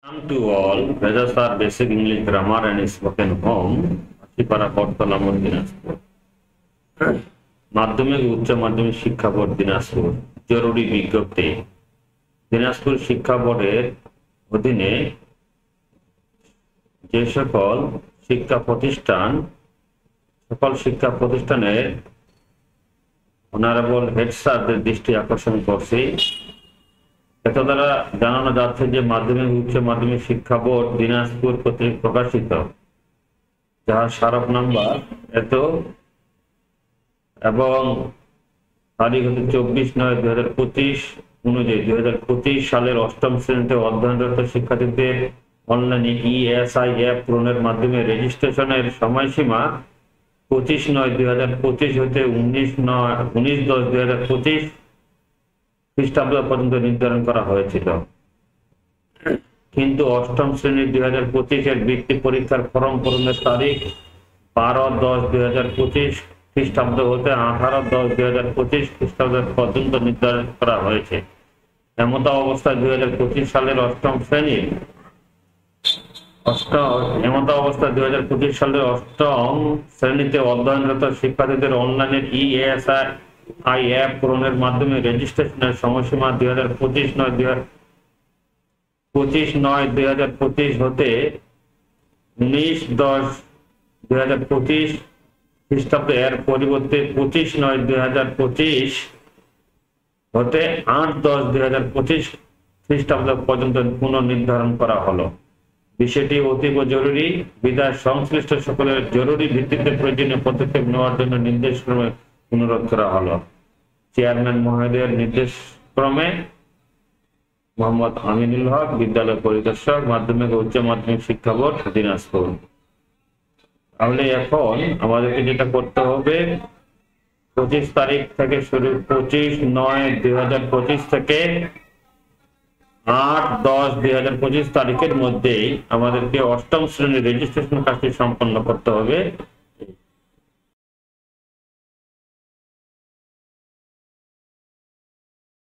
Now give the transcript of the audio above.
Welcome to all. Whether are basic English grammar and spoken home. Asipara Kotala Diনাজপুর মাধ্যমিক উচ্চ মাধ্যমিক শিক্ষা board Dinajpur জরুরি বিজ্ঞপ্তি। দিনাজপুর শিক্ষা বোর্ডের অধীনে যে সকল শিক্ষা প্রতিষ্ঠানের অনারেবল হেড স্যারদের দৃষ্টি আকর্ষণ করছি। এত দ্বারা জানানো যাচ্ছে যে মাধ্যমিক উচ্চ মাধ্যমিক শিক্ষা বোর্ড দিনাজপুর কর্তৃক প্রকাশিত, যার স্মারক নাম্বার এত এবং তারিখ হচ্ছে 24/9/2025 অনুযায়ী 2025 সালের অষ্টম শ্রেণীতে অধ্যয়নরত শিক্ষার্থীদের অনলাইনে ESI অ্যাপ পূরণের মাধ্যমে রেজিস্ট্রেশনের সময়সীমা 25/9/2025 হতে 19/10/2025 খ্রিস্টাব্দ পর্যন্ত নির্ধারণ করা হয়েছিল, কিন্তু অষ্টম শ্রেণীর 2025 বৃত্তি পরীক্ষার ফর্ম পূরণের তারিখ 12/10/2025 খ্রিস্টাব্দ হতে 18/10/2025 খ্রিস্টাব্দ পর্যন্ত নির্ধারণ করা হয়েছে। এমত অবস্থায় 2025 সালের অষ্টম শ্রেণীতে অধ্যয়নরত শিক্ষার্থীদের অনলাইনের ESI অ্যাপ পূরণের মাধ্যমে রেজিস্ট্রেশনের সময়সীমা 25/9/2025 হতে 19/10/2025 খ্রিস্টাব্দ এর পরিবর্তে 25/9/2025 হতে 8/10/2025 খ্রিস্টাব্দ পর্যন্ত পুনর্নির্ধারণ করা হলো। বিষয়টি অতীব জরুরি বিধায় সংশ্লিষ্ট সকলের জরুরি ভিত্তিতে প্রয়োজনীয় পদক্ষেপ নেওয়ার জন্য নির্দেশক্রমে অনুরোধ করা হলো। চেয়ারম্যান মহোদয়ের নির্দেশ ক্রমে মোহাম্মদ আমিনুল হক, বিদ্যালয় পরিদর্শক, মাধ্যমিক ও উচ্চ মাধ্যমিক শিক্ষা বোর্ড দিনাজপুর। তাহলে এখন আমাদেরকে যেটা করতে হবে, 25 তারিখ থেকে শুরু, 25/9/2025 থেকে 8/10/2025 তারিখের মধ্যেই আমাদেরকে অষ্টম শ্রেণীর রেজিস্ট্রেশন কাজটি সম্পন্ন করতে হবে।